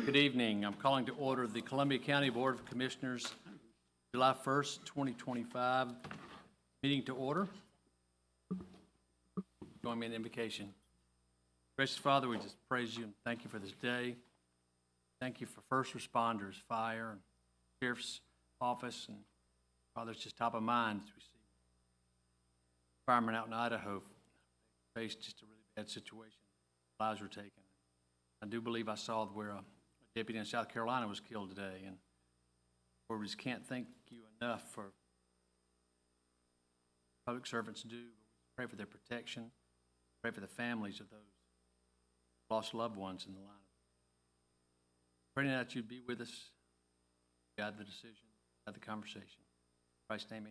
Good evening. I'm calling to order the Columbia County Board of Commissioners, July 1st, 2025, meeting to order. Join me in the invocation. Gracious Father, we just praise you and thank you for this day. Thank you for first responders, fire, and sheriff's office, and Father, it's just top of mind as we see firemen out in Idaho faced just a really bad situation. Lives were taken. I do believe I saw where a deputy in South Carolina was killed today, and we just can't thank you enough for public servants do. But we pray for their protection, pray for the families of those lost loved ones in the line. Praying that you'd be with us, guide the decision, guide the conversation. In Christ's name,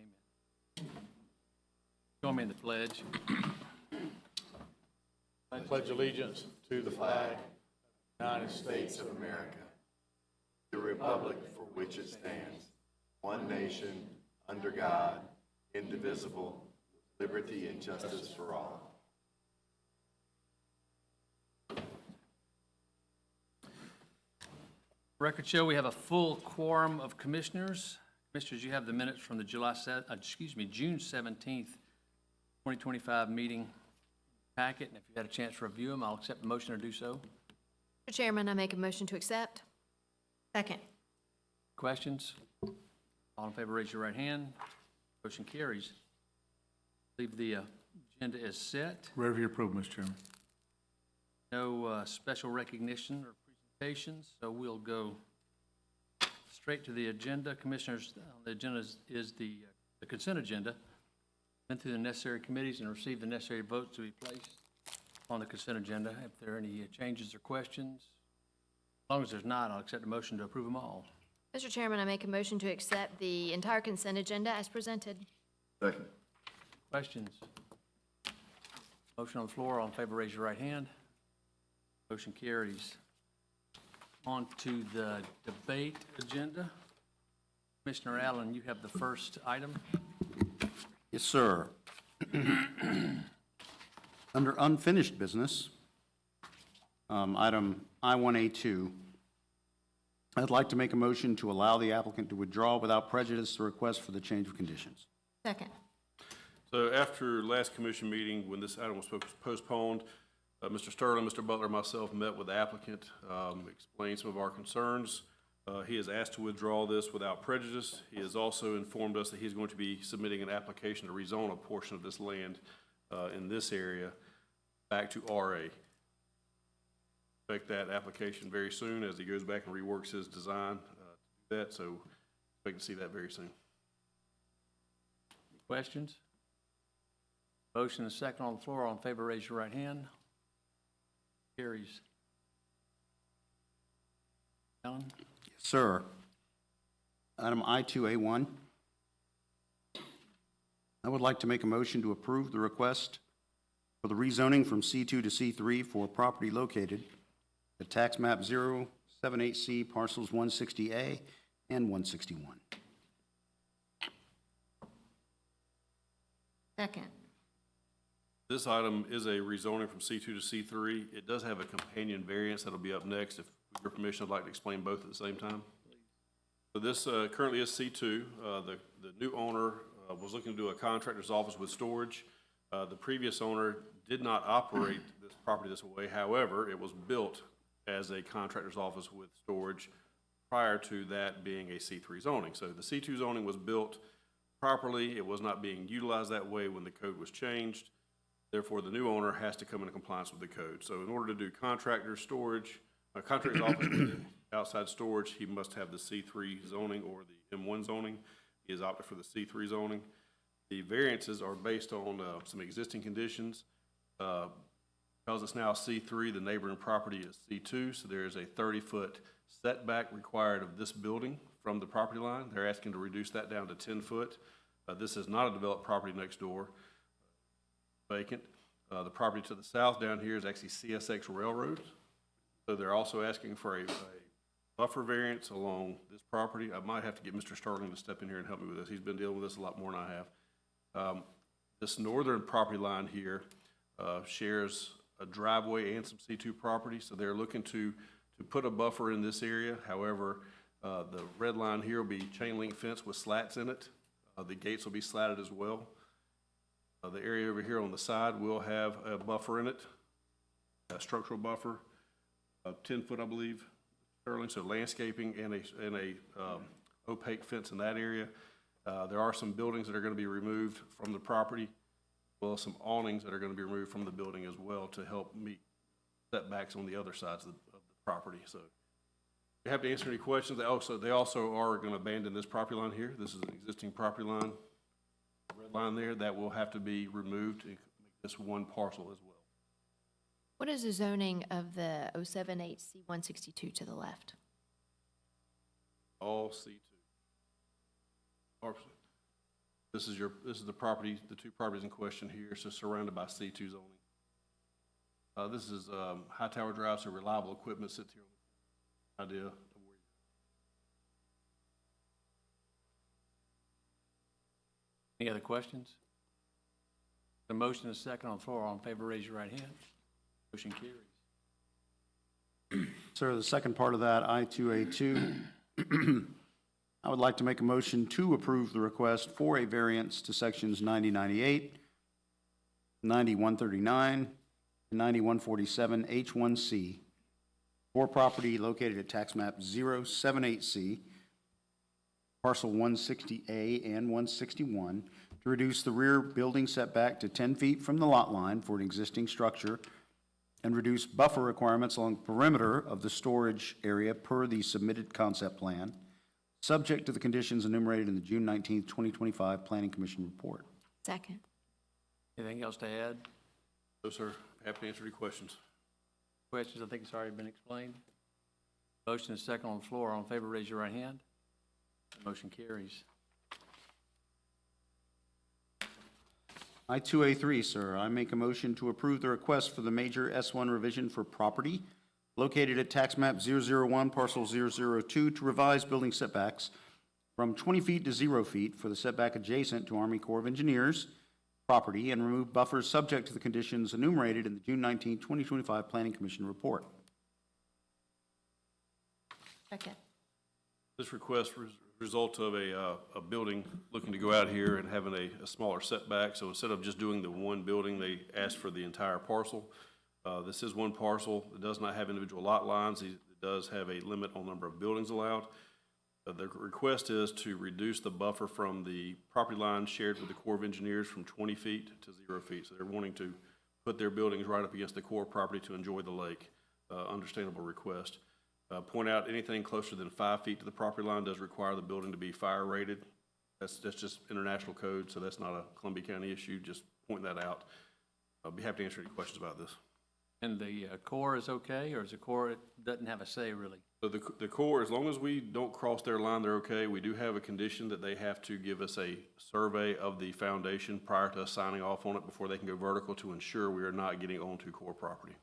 amen. Join me in the pledge. I pledge allegiance to the flag of the United States of America, the republic for which it stands, one nation, under God, indivisible, with liberty and justice for all. Record show we have a full quorum of commissioners. Commissioners, you have the minutes from the June 17th, 2025 meeting packet, and if you had a chance to review them, I'll accept the motion to do so. Mr. Chairman, I make a motion to accept. Second. Questions? All in favor, raise your right hand. Motion carries. I believe the agenda is set. Ready for your approval, Mr. Chairman. No special recognition or presentations, so we'll go straight to the agenda. Commissioners, on the agenda is the consent agenda. Been through the necessary committees and received the necessary votes to be placed on the consent agenda. If there are any changes or questions, as long as there's not, I'll accept a motion to approve them all. Mr. Chairman, I make a motion to accept the entire consent agenda as presented. Second. Questions? Motion on the floor. All in favor, raise your right hand. Motion carries. On to the debate agenda. Commissioner Allen, you have the first item. Yes, sir. Under unfinished business, item I-1A2, I'd like to make a motion to allow the applicant to withdraw without prejudice the request for the change of conditions. Second. So after last commission meeting, when this item was postponed, Mr. Sterling, Mr. Butler, and myself met with the applicant, explained some of our concerns. He has asked to withdraw this without prejudice. He has also informed us that he's going to be submitting an application to rezone a portion of this land in this area back to RA. Expect that application very soon as he goes back and reworks his design to do that, so expect to see that very soon. Questions? Motion and second on the floor. All in favor, raise your right hand. Carries. Allen? Yes, sir. Item I-2A1, I would like to make a motion to approve the request for the rezoning from C2 to C3 for property located at tax map 078C parcels 160A and 161. Second. This item is a rezoning from C2 to C3. It does have a companion variance that'll be up next. If with your permission, I'd like to explain both at the same time. So this currently is C2. The new owner was looking to do a contractor's office with storage. The previous owner did not operate this property this way. However, it was built as a contractor's office with storage prior to that being a C3 zoning. So the C2 zoning was built properly. It was not being utilized that way when the code was changed. Therefore, the new owner has to come into compliance with the code. So in order to do contractor storage, a contractor's office with outside storage, he must have the C3 zoning or the M1 zoning. He has opted for the C3 zoning. The variances are based on some existing conditions. Because it's now C3, the neighboring property is C2, so there is a 30-foot setback required of this building from the property line. They're asking to reduce that down to 10 foot. This is not a developed property next door, vacant. The property to the south down here is actually CSX Railroad. So they're also asking for a buffer variance along this property. I might have to get Mr. Sterling to step in here and help me with this. He's been dealing with this a lot more than I have. This northern property line here shares a driveway and some C2 property, so they're looking to to put a buffer in this area. However, the red line here will be chain link fence with slats in it. The gates will be slatted as well. The area over here on the side will have a buffer in it, a structural buffer, 10 foot, I believe, Sterling, so landscaping and a opaque fence in that area. There are some buildings that are going to be removed from the property, as well as some awnings that are going to be removed from the building as well to help meet setbacks on the other sides of the property. So you have to answer any questions. They also are going to abandon this property line here. This is an existing property line. Red line there, that will have to be removed and make this one parcel as well. What is the zoning of the 078C162 to the left? All C2. This is the property, the two properties in question here, so surrounded by C2 zoning. This is Hightower Drive, so Reliable Equipment sits here. Idea of where Any other questions? The motion is second on the floor. All in favor, raise your right hand. Motion carries. Sir, the second part of that, I-2A2, I would like to make a motion to approve the request for a variance to sections 9098, 9139, and 9147 H1C for property located at tax map 078C, parcel 160A and 161, to reduce the rear building setback to 10 feet from the lot line for an existing structure and reduce buffer requirements along the perimeter of the storage area per the submitted concept plan, subject to the conditions enumerated in the June 19th, 2025 Planning Commission report. Second. Anything else to add? No, sir. Happy to answer any questions. Questions? I think it's already been explained. Motion is second on the floor. All in favor, raise your right hand. Motion carries. I-2A3, sir, I make a motion to approve the request for the major S1 revision for property located at tax map 001, parcel 002, to revise building setbacks from 20 feet to 0 feet for the setback adjacent to Army Corps of Engineers property and remove buffers subject to the conditions enumerated in the June 19, 2025 Planning Commission report. Second. This request was a result of a building looking to go out here and having a smaller setback. So instead of just doing the one building, they asked for the entire parcel. This is one parcel. It does not have individual lot lines. It does have a limit on number of buildings allowed. The request is to reduce the buffer from the property line shared with the Corps of Engineers from 20 feet to 0 feet. So they're wanting to put their buildings right up against the Corps property to enjoy the lake. Understandable request. Point out anything closer than 5 feet to the property line does require the building to be fire rated. That's just international code, so that's not a Columbia County issue. Just point that out. I'll be happy to answer any questions about this. And the Corps is okay, or is the Corps, it doesn't have a say really? So the Corps, as long as we don't cross their line, they're okay. We do have a condition that they have to give us a survey of the foundation prior to us signing off on it before they can go vertical to ensure we are not getting onto Corps property.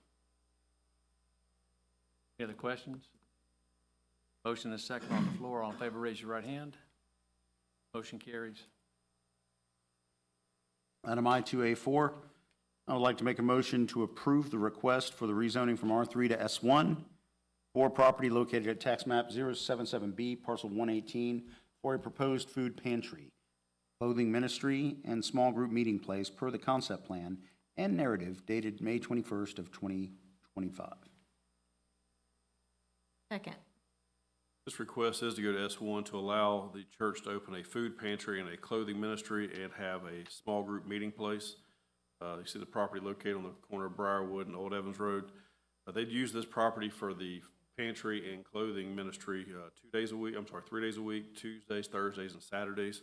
Any other questions? Motion is second on the floor. All in favor, raise your right hand. Motion carries. Item I-2A4, I would like to make a motion to approve the request for the rezoning from R3 to S1 for property located at tax map 077B, parcel 118, for a proposed food pantry, clothing ministry, and small group meeting place per the concept plan and narrative dated May 21st of 2025. Second. This request is to go to S1 to allow the church to open a food pantry and a clothing ministry and have a small group meeting place. You see the property located on the corner of Briarwood and Old Evans Road. They'd use this property for the pantry and clothing ministry 3 days a week, Tuesdays, Thursdays, and Saturdays.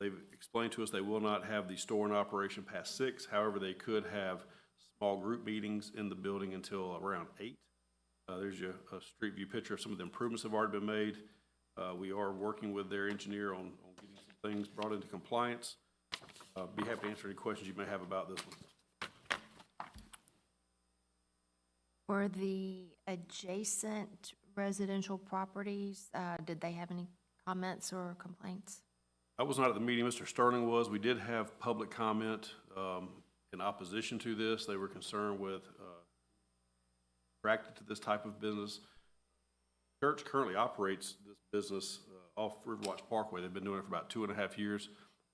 They've explained to us they will not have the store in operation past 6. However, they could have small group meetings in the building until around 8. There's a street view picture of some of the improvements that have already been made. We are working with their engineer on getting some things brought into compliance. Be happy to answer any questions you may have about this one. For the adjacent residential properties, did they have any comments or complaints? I was not at the meeting. Mr. Sterling was. We did have public comment in opposition to this. They were concerned with attracted to this type of business. church currently operates this business off Riverwatch Parkway. They've been doing it for about 2.5 years.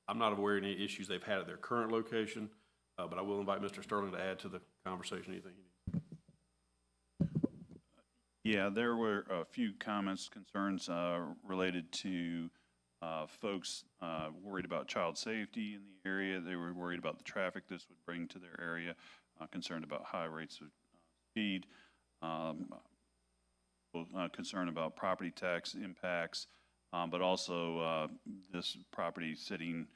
I'm not aware of any issues they've had at their current location, but I will invite Mr. Sterling to add to the conversation anything he needs. Yeah, there were a few comments, concerns related to folks worried about child safety in the area. They were worried about the traffic this would bring to their area, concerned about high rates of speed, concerned about property tax impacts, but also this property sitting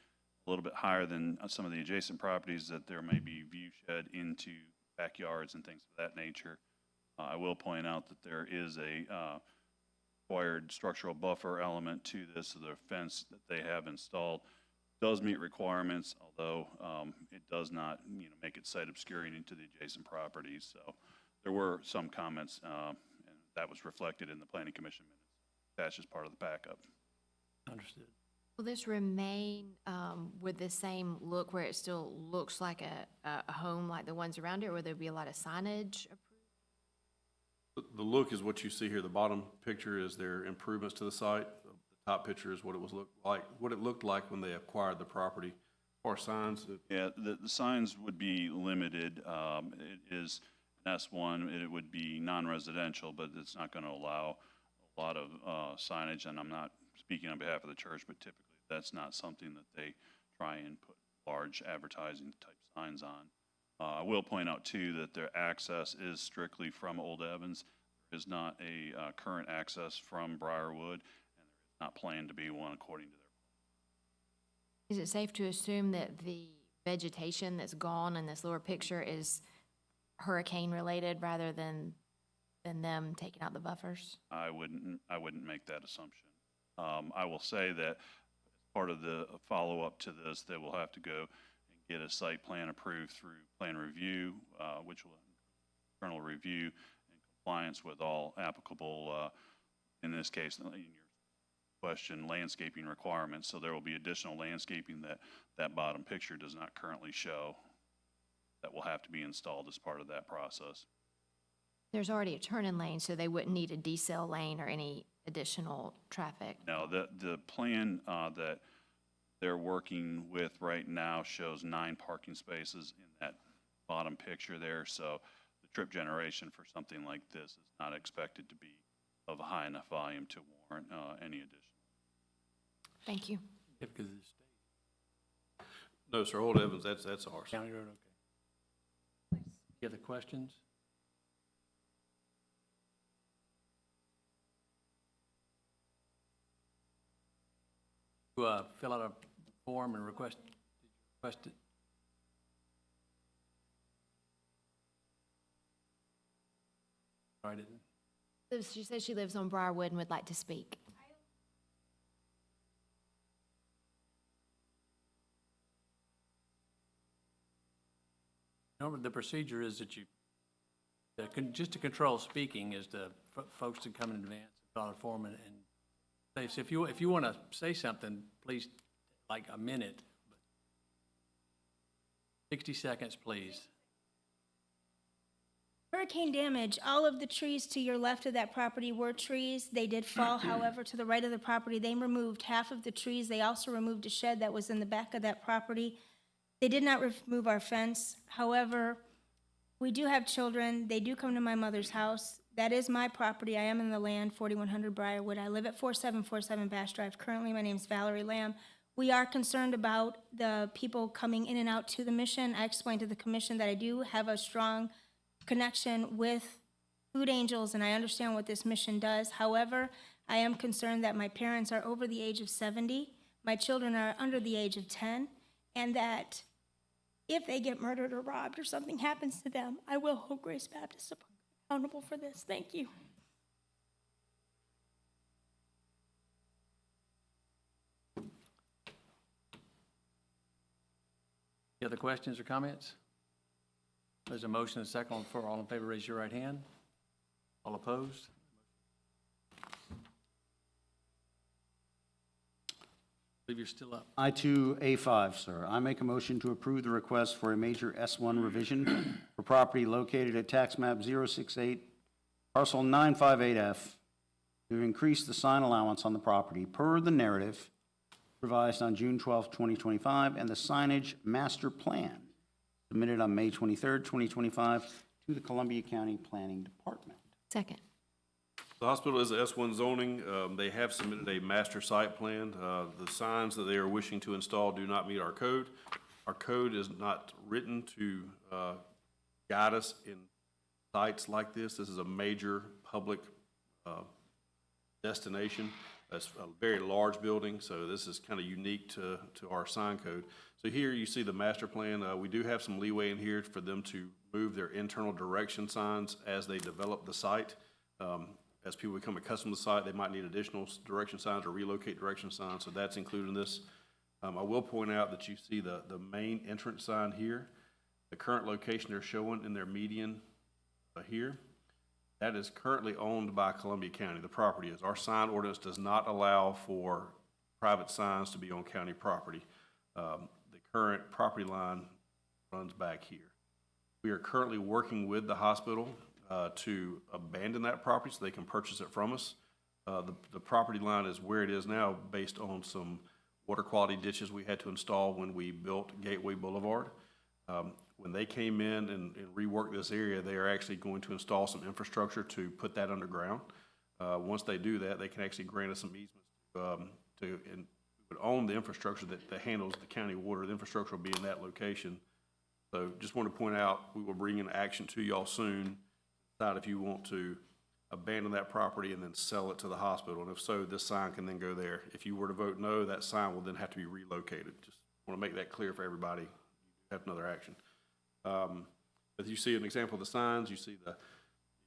a little bit higher than some of the adjacent properties, that there may be view shed into backyards and things of that nature. I will point out that there is a required structural buffer element to this, so the fence that they have installed does meet requirements, although it does not, make it site obscuring into the adjacent properties. So there were some comments, and that was reflected in the Planning Commission minutes, attached as part of the backup. Understood. Will this remain with the same look where it still looks like a home like the ones around it, or will there be a lot of signage approved? The look is what you see here. The bottom picture is their improvements to the site. The top picture is what it looked like when they acquired the property. As far as signs, Yeah, the signs would be limited. It is an S1, it would be non-residential, but it's not going to allow a lot of signage, and I'm not speaking on behalf of the church, but typically that's not something that they try and put large advertising type signs on. I will point out too that their access is strictly from Old Evans. There is not a current access from Briarwood, and there is not planned to be one according to their. Is it safe to assume that the vegetation that's gone in this lower picture is hurricane-related rather than them taking out the buffers? I wouldn't make that assumption. I will say that as part of the follow-up to this, they will have to go and get a site plan approved through plan review, which will internal review and compliance with all applicable, in this case, in your question, landscaping requirements. So there will be additional landscaping that bottom picture does not currently show that will have to be installed as part of that process. There's already a turn-in lane, so they wouldn't need a decel lane or any additional traffic. Now, the plan that they're working with right now shows 9 parking spaces in that bottom picture there. So the trip generation for something like this is not expected to be of a high enough volume to warrant any additional. Thank you. Yeah, because of the state. no, sir, Old Evans, that's ours. County road, okay. Any other questions? To fill out a form and request it. All right, She says she lives on Briarwood and would like to speak. normally the procedure is that you, just to control speaking is to, folks to come in advance and fill out a form and say, so if you want to say something, please, like a minute. 60 seconds, please. Hurricane damage, all of the trees to your left of that property were trees. They did fall, however, to the right of the property, they removed half of the trees. They also removed a shed that was in the back of that property. They did not remove our fence. However, we do have children. They do come to my mother's house. That is my property. I am in the land, 4100 Briarwood. I live at 4747 Bass Drive. Currently, my name's Valerie Lamb. We are concerned about the people coming in and out to the mission. I explained to the commission that I do have a strong connection with Food Angels, and I understand what this mission does. However, I am concerned that my parents are over the age of 70, my children are under the age of 10, and that if they get murdered or robbed or something happens to them, I will hold Grace Baptist accountable for this. Thank you. Any other questions or comments? There's a motion and a second on the floor. All in favor, raise your right hand. All opposed? I believe you're still up. I-2A5, sir. I make a motion to approve the request for a major S1 revision for property located at tax map 068, parcel 958F, to increase the sign allowance on the property per the narrative revised on June 12, 2025, and the signage master plan submitted on May 23, 2025, to the Columbia County Planning Department. Second. The hospital is S1 zoning. They have submitted a master site plan. The signs that they are wishing to install do not meet our code. Our code is not written to guide us in sites like this. This is a major public destination. It's a very large building, so this is kind of unique to our sign code. So here you see the master plan. We do have some leeway in here for them to move their internal direction signs as they develop the site. As people become accustomed to the site, they might need additional direction signs or relocate direction signs, so that's included in this. I will point out that you see the main entrance sign here. The current location they're showing in their median here, that is currently owned by Columbia County. The property is. Our sign ordinance does not allow for private signs to be on county property. The current property line runs back here. We are currently working with the hospital to abandon that property so they can purchase it from us. The property line is where it is now based on some water quality ditches we had to install when we built Gateway Boulevard. When they came in and reworked this area, they are actually going to install some infrastructure to put that underground. Once they do that, they can actually grant us some easements and would own the infrastructure that handles the county water. The infrastructure will be in that location. So just want to point out, we will bring in action to y'all soon, decide if you want to abandon that property and then sell it to the hospital. And if so, this sign can then go there. If you were to vote no, that sign will then have to be relocated. Just want to make that clear for everybody. You have another action. But you see an example of the signs, you see the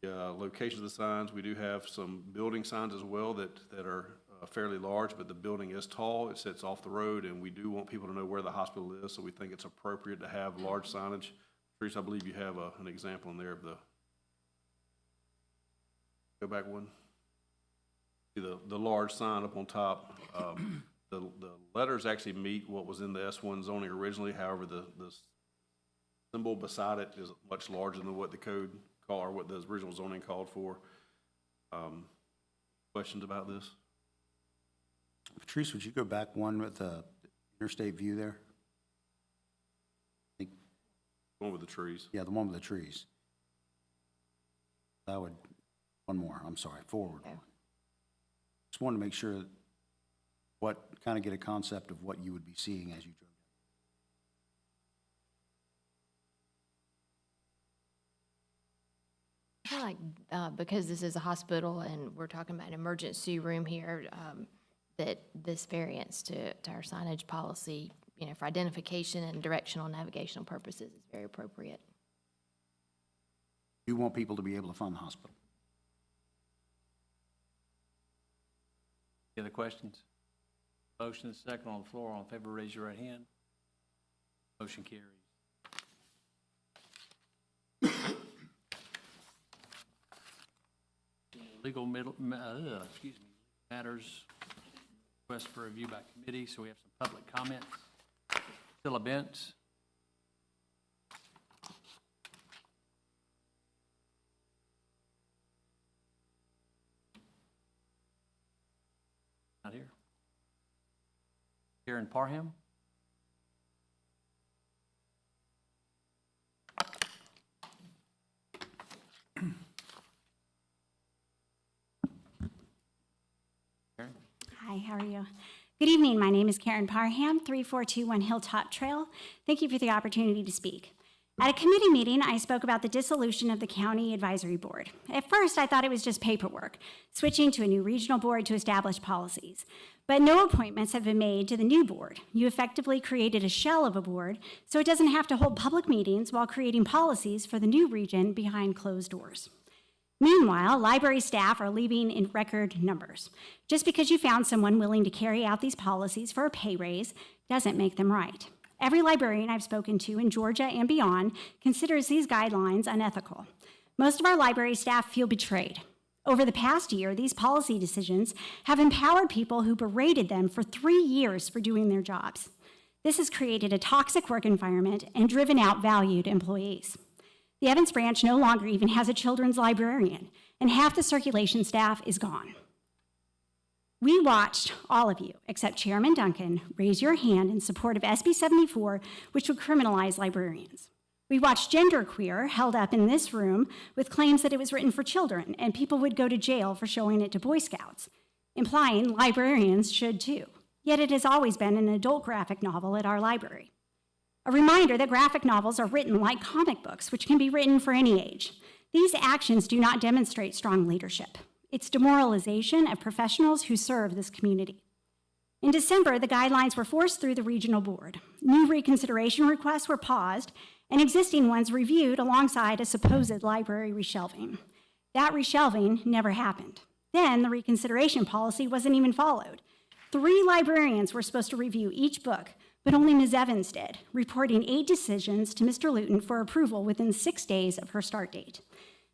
location of the signs. We do have some building signs as well that are fairly large, but the building is tall. It sits off the road, and we do want people to know where the hospital is, so we think it's appropriate to have large signage. Teresa, I believe you have an example in there of the, go back one. See the large sign up on top. The letters actually meet what was in the S1 zoning originally. However, the symbol beside it is much larger than what the code called, or what the original zoning called for. Questions about this? Patrice, would you go back one with the interstate view there? One with the trees. Yeah, the one with the trees. That would, one more, I'm sorry, forward one. Just wanted to make sure kind of get a concept of what you would be seeing as you drove. I feel like because this is a hospital and we're talking about an emergency room here, that this variance to our signage policy, for identification and directional navigational purposes is very appropriate. You want people to be able to find the hospital. Any other questions? Motion is second on the floor. All in favor, raise your right hand. Motion carries. Legal matters, request for review by committee, so we have some public comments. Still Bentz. Not here. Karen Parham. Hi, how are you? Good evening. My name is Karen Parham, 3421 Hilltop Trail. Thank you for the opportunity to speak. At a committee meeting, I spoke about the dissolution of the County Advisory Board. At first, I thought it was just paperwork, switching to a new regional board to establish policies. But no appointments have been made to the new board. You effectively created a shell of a board, so it doesn't have to hold public meetings while creating policies for the new region behind closed doors. Meanwhile, library staff are leaving in record numbers. Just because you found someone willing to carry out these policies for a pay raise doesn't make them right. Every librarian I've spoken to in Georgia and beyond considers these guidelines unethical. Most of our library staff feel betrayed. Over the past year, these policy decisions have empowered people who berated them for 3 years for doing their jobs. This has created a toxic work environment and driven out valued employees. The Evans Branch no longer even has a children's librarian, and half the circulation staff is gone. We watched all of you, except Chairman Duncan, raise your hand in support of SB 74, which would criminalize librarians. We watched genderqueer held up in this room with claims that it was written for children and people would go to jail for showing it to Boy Scouts, implying librarians should too. Yet it has always been an adult graphic novel at our library. A reminder that graphic novels are written like comic books, which can be written for any age. These actions do not demonstrate strong leadership. It's demoralization of professionals who serve this community. In December, the guidelines were forced through the regional board. New reconsideration requests were paused, and existing ones reviewed alongside a supposed library reshelving. That reshelving never happened. Then the reconsideration policy wasn't even followed. 3 librarians were supposed to review each book, but only Ms. Evans did, reporting 8 decisions to Mr. Luton for approval within 6 days of her start date.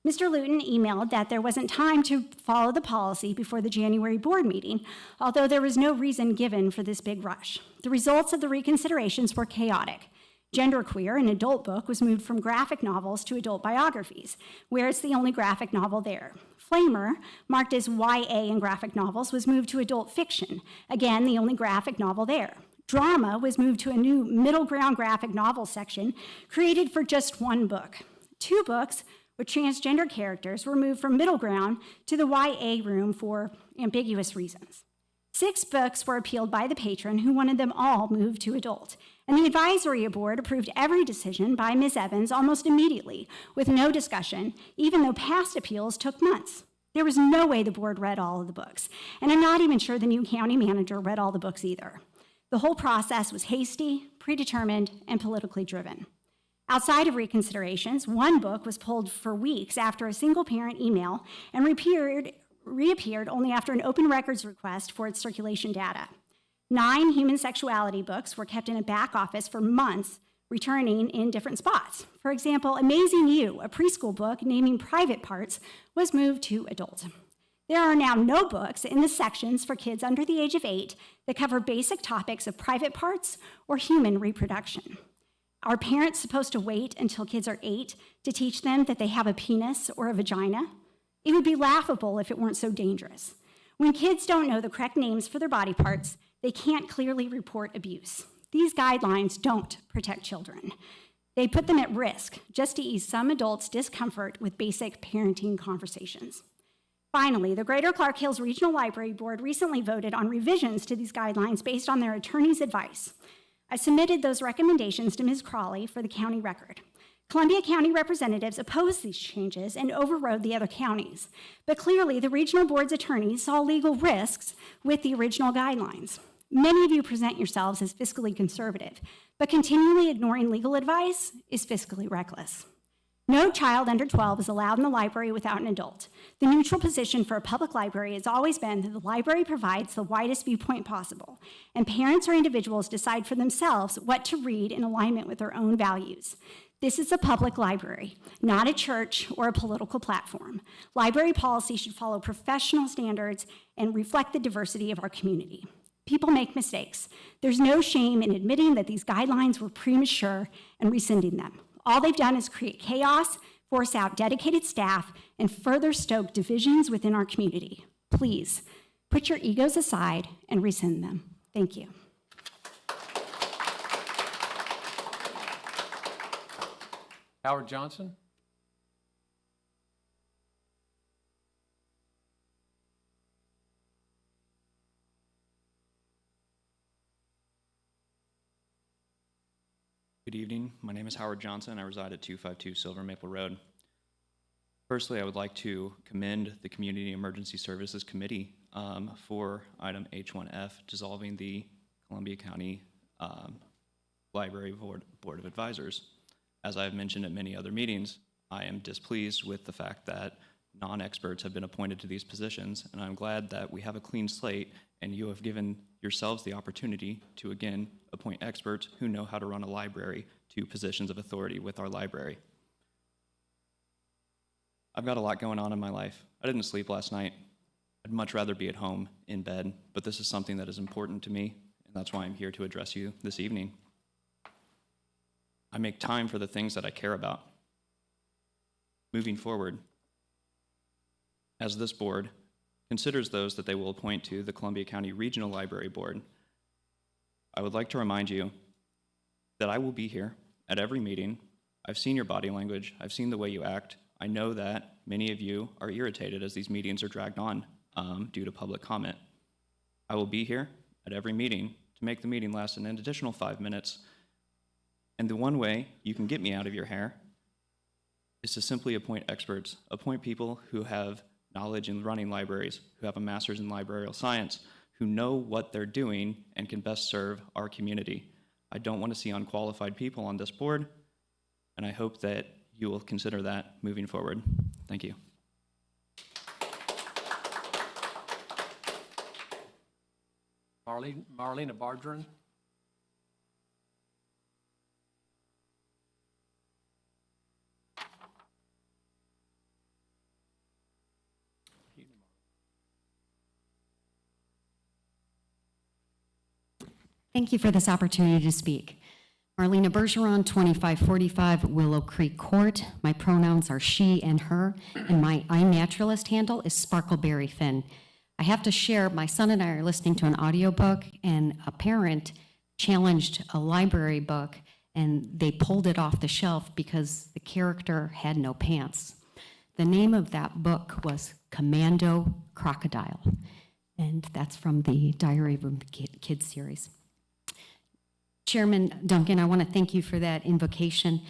Mr. Luton emailed that there wasn't time to follow the policy before the January board meeting, although there was no reason given for this big rush. The results of the reconsiderations were chaotic. Genderqueer, an adult book, was moved from graphic novels to adult biographies, where it's the only graphic novel there. Flamer, marked as YA in graphic novels, was moved to adult fiction, again, the only graphic novel there. Drama was moved to a new middle ground graphic novel section created for just 1 book. 2 books with transgender characters were moved from middle ground to the YA room for ambiguous reasons. 6 books were appealed by the patron who wanted them all moved to adult. And the advisory board approved every decision by Ms. Evans almost immediately with no discussion, even though past appeals took months. There was no way the board read all of the books, and I'm not even sure the new county manager read all the books either. The whole process was hasty, predetermined, and politically driven. Outside of reconsiderations, 1 book was pulled for weeks after a single parent email and reappeared only after an open records request for its circulation data. 9 human sexuality books were kept in a back office for months, returning in different spots. For example, Amazing You, a preschool book naming private parts, was moved to adult. There are now no books in the sections for kids under the age of 8 that cover basic topics of private parts or human reproduction. Are parents supposed to wait until kids are 8 to teach them that they have a penis or a vagina? It would be laughable if it weren't so dangerous. When kids don't know the correct names for their body parts, they can't clearly report abuse. These guidelines don't protect children. They put them at risk just to ease some adults' discomfort with basic parenting conversations. Finally, the Greater Clark Hills Regional Library Board recently voted on revisions to these guidelines based on their attorney's advice. I submitted those recommendations to Ms. Crawley for the county record. Columbia County representatives opposed these changes and overrode the other counties, but clearly the regional board's attorneys saw legal risks with the original guidelines. Many of you present yourselves as fiscally conservative, but continually ignoring legal advice is fiscally reckless. No child under 12 is allowed in the library without an adult. The neutral position for a public library has always been that the library provides the widest viewpoint possible, and parents or individuals decide for themselves what to read in alignment with their own values. This is a public library, not a church or a political platform. Library policy should follow professional standards and reflect the diversity of our community. People make mistakes. There's no shame in admitting that these guidelines were premature and rescinding them. All they've done is create chaos, force out dedicated staff, and further stoke divisions within our community. Please, put your egos aside and rescind them. Thank you. Howard Johnson? Good evening. My name is Howard Johnson. I reside at 252 Silver Maple Road. Firstly, I would like to commend the Community Emergency Services Committee for item H1F, dissolving the Columbia County Library Board of Advisors. As I have mentioned at many other meetings, I am displeased with the fact that non-experts have been appointed to these positions, and I'm glad that we have a clean slate and you have given yourselves the opportunity to, again, appoint experts who know how to run a library to positions of authority with our library. I've got a lot going on in my life. I didn't sleep last night. I'd much rather be at home in bed, but this is something that is important to me, and that's why I'm here to address you this evening. I make time for the things that I care about. Moving forward, as this board considers those that they will appoint to the Columbia County Regional Library Board, I would like to remind you that I will be here at every meeting. I've seen your body language. I've seen the way you act. I know that many of you are irritated as these meetings are dragged on due to public comment. I will be here at every meeting to make the meeting last an additional 5 minutes. And the one way you can get me out of your hair is to simply appoint experts, appoint people who have knowledge in running libraries, who have a master's in librarial science, who know what they're doing and can best serve our community. I don't want to see unqualified people on this board, and I hope that you will consider that moving forward. Thank you. Marlena Bardron. Thank you for this opportunity to speak. Marlena Bergeron, 2545 Willow Creek Court. My pronouns are she and her, and my iNaturalist handle is Sparkleberry Finn. I have to share, my son and I are listening to an audiobook, and a parent challenged a library book, and they pulled it off the shelf because the character had no pants. The name of that book was Commando Crocodile, and that's from the Diary of a Kid series. Chairman Duncan, I want to thank you for that invocation.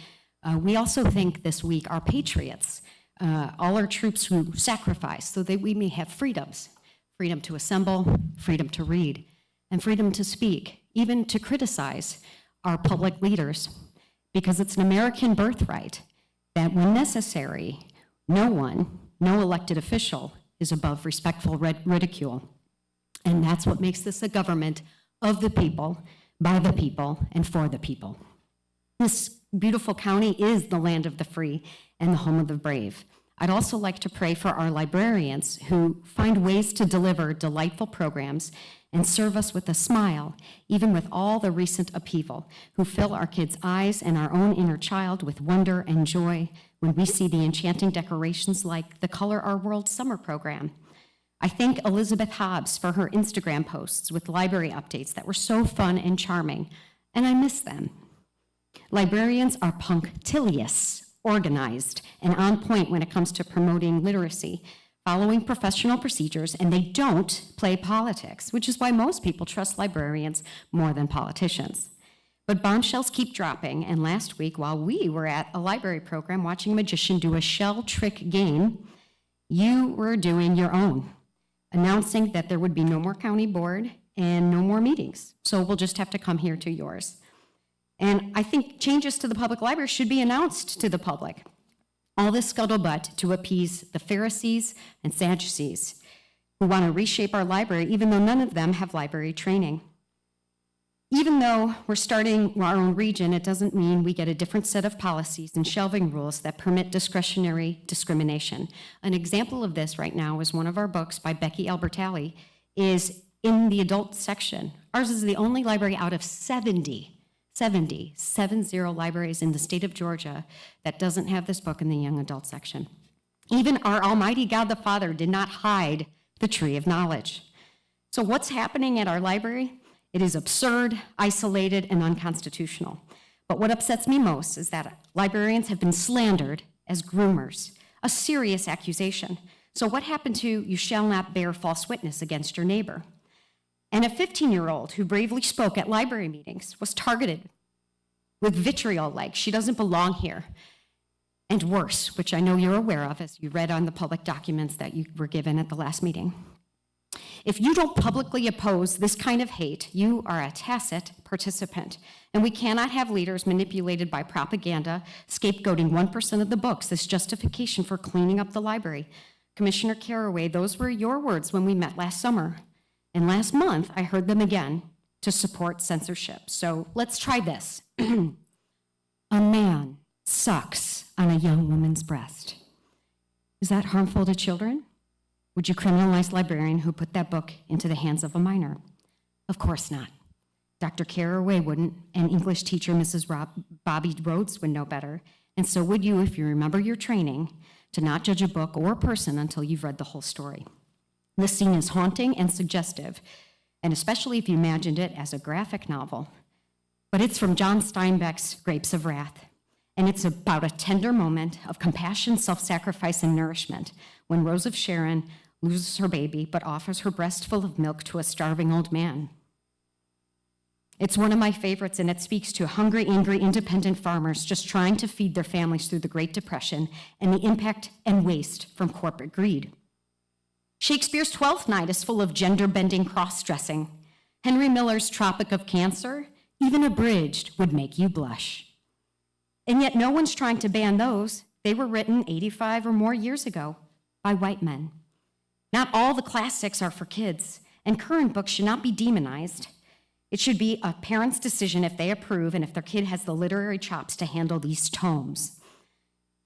We also thank this week our patriots, all our troops who sacrifice so that we may have freedoms, freedom to assemble, freedom to read, and freedom to speak, even to criticize our public leaders, because it's an American birthright that when necessary, no elected official is above respectful ridicule. And that's what makes this a government of the people, by the people, and for the people. This beautiful county is the land of the free and the home of the brave. I'd also like to pray for our librarians who find ways to deliver delightful programs and serve us with a smile, even with all the recent upheaval, who fill our kids' eyes and our own inner child with wonder and joy when we see the enchanting decorations like the Color Our World summer program. I thank Elizabeth Hobbs for her Instagram posts with library updates that were so fun and charming, and I miss them. Librarians are punctilious, organized, and on point when it comes to promoting literacy, following professional procedures, and they don't play politics, which is why most people trust librarians more than politicians. But bombshells keep dropping, and last week, while we were at a library program watching a magician do a shell trick game, you were doing your own, announcing that there would be no more county board and no more meetings. So we'll just have to come here to yours. And I think changes to the public library should be announced to the public. All this scuttlebutt to appease the Pharisees and Sadducees who want to reshape our library, even though none of them have library training. Even though we're starting our own region, it doesn't mean we get a different set of policies and shelving rules that permit discretionary discrimination. An example of this right now is one of our books by Becky Albertalli is in the adult section. Ours is the only library out of 70 libraries in the state of Georgia that doesn't have this book in the young adult section. Even our almighty God the Father did not hide the tree of knowledge. So what's happening at our library? It is absurd, isolated, and unconstitutional. But what upsets me most is that librarians have been slandered as groomers, a serious accusation. So what happened to "you shall not bear false witness against your neighbor"? And a 15-year-old who bravely spoke at library meetings was targeted with vitriol like "she doesn't belong here," and worse, which I know you're aware of as you read on the public documents that you were given at the last meeting. If you don't publicly oppose this kind of hate, you are a tacit participant, and we cannot have leaders manipulated by propaganda, scapegoating 1% of the books as justification for cleaning up the library. Commissioner Caraway, those were your words when we met last summer. And last month, I heard them again to support censorship. So let's try this. A man sucks on a young woman's breast. Is that harmful to children? Would you criminalize a librarian who put that book into the hands of a minor? Of course not. Dr. Caraway wouldn't, and English teacher Mrs. Bobby Rhodes would know better, and so would you if you remember your training to not judge a book or a person until you've read the whole story. The scene is haunting and suggestive, and especially if you imagined it as a graphic novel. But it's from John Steinbeck's Grapes of Wrath, and it's about a tender moment of compassion, self-sacrifice, and nourishment when Rose of Sharon loses her baby but offers her breast full of milk to a starving old man. It's one of my favorites, and it speaks to hungry, angry, independent farmers just trying to feed their families through the Great Depression and the impact and waste from corporate greed. Shakespeare's Twelfth Night is full of gender-bending cross-dressing. Henry Miller's Tropic of Cancer, even abridged, would make you blush. And yet no one's trying to ban those. They were written 85 or more years ago by white men. Not all the classics are for kids, and current books should not be demonized. It should be a parent's decision if they approve and if their kid has the literary chops to handle these tomes.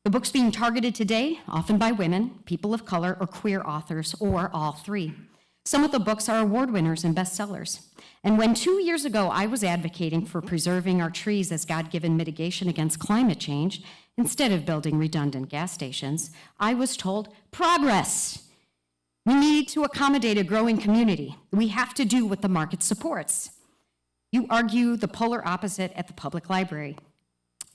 The books being targeted today, often by women, people of color, or queer authors, or all three. Some of the books are award winners and bestsellers. And when 2 years ago I was advocating for preserving our trees as God-given mitigation against climate change, instead of building redundant gas stations, I was told, progress. We need to accommodate a growing community. We have to do what the market supports. You argue the polar opposite at the public library.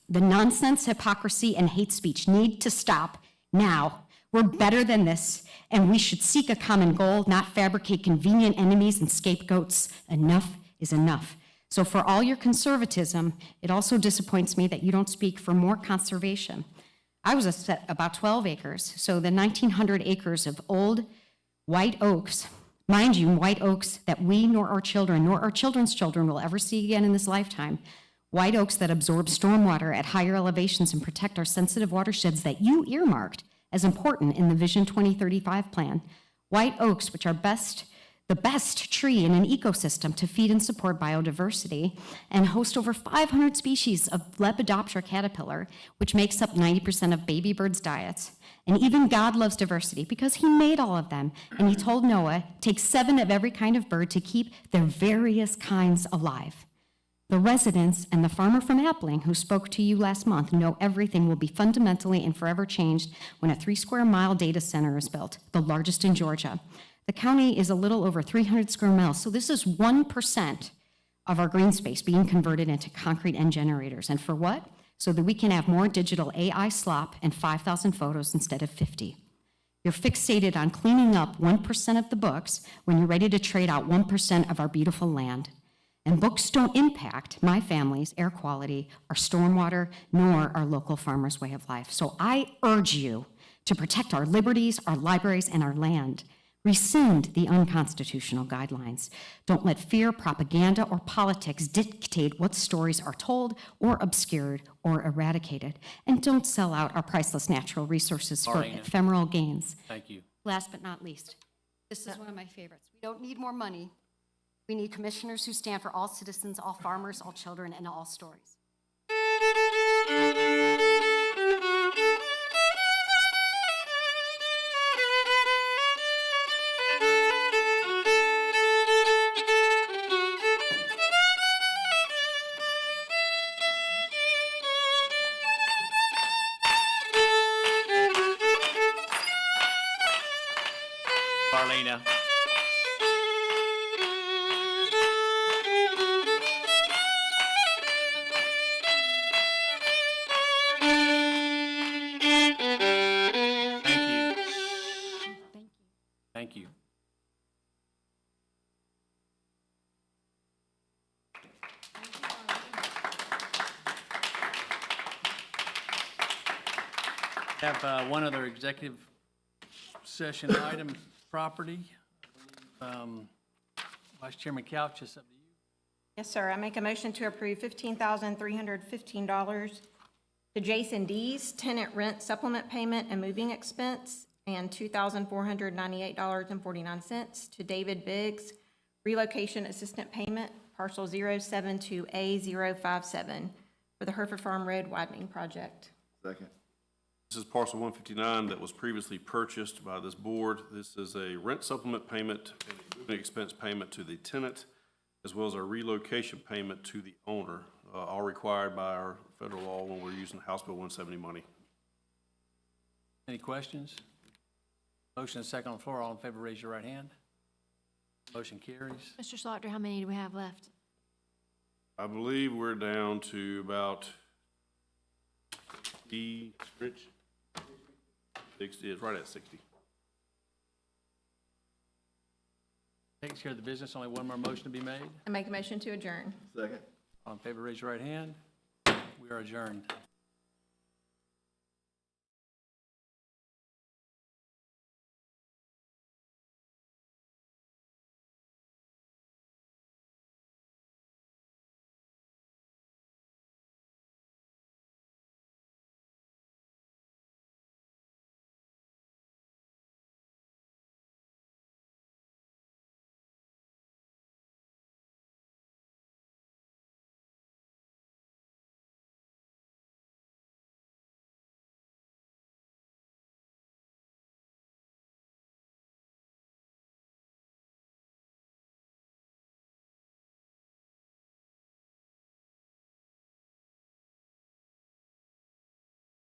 The nonsense, hypocrisy, and hate speech need to stop now. We're better than this, and we should seek a common goal, not fabricate convenient enemies and scapegoats. Enough is enough. So for all your conservatism, it also disappoints me that you don't speak for more conservation. I was upset about 12 acres, so the 1,900 acres of old white oaks, mind you, white oaks that we nor our children nor our children's children will ever see again in this lifetime. White oaks that absorb stormwater at higher elevations and protect our sensitive watersheds that you earmarked as important in the Vision 2035 plan. White oaks, which are the best tree in an ecosystem to feed and support biodiversity and host over 500 species of Lepidoptera caterpillar, which makes up 90% of baby birds' diets. And even God loves diversity because he made all of them. And he told Noah, take 7 of every kind of bird to keep their various kinds alive. The residents and the farmer from Appling who spoke to you last month know everything will be fundamentally and forever changed when a 3-square-mile data center is built, the largest in Georgia. The county is a little over 300 square miles, so this is 1% of our green space being converted into concrete and generators. And for what? So that we can have more digital AI slop and 5,000 photos instead of 50. You're fixated on cleaning up 1% of the books when you're ready to trade out 1% of our beautiful land. And books don't impact my family's air quality, our stormwater, nor our local farmers' way of life. So I urge you to protect our liberties, our libraries, and our land. Rescind the unconstitutional guidelines. Don't let fear, propaganda, or politics dictate what stories are told or obscured or eradicated. And don't sell out our priceless natural resources for Marlena. ephemeral gains. Thank you. Last but not least, this is one of my favorites. We don't need more money. We need commissioners who stand for all citizens, all farmers, all children, and all stories. Marlena. Thank you. Have one other executive session item, property. Vice Chairman Couch, it's up to you. Yes, sir. I make a motion to approve $15,315 to Jason Dees, tenant rent supplement payment and moving expense, and $2,498.49 to David Biggs, relocation assistant payment, parcel 072A057, for the Hereford Farm Road widening project. Second. This is parcel 159 that was previously purchased by this board. This is a rent supplement payment and a moving expense payment to the tenant, as well as a relocation payment to the owner, all required by our federal law when we're using House Bill 170 money. Any questions? Motion and second on the floor. All in favor, raise your right hand. Motion carries. Mr. Slaughter, how many do we have left? I believe we're down to about Rich? 60, it's right at 60. Takes care of the business. Only one more motion to be made. I make a motion to adjourn. Second. All in favor, raise your right hand. We are adjourned.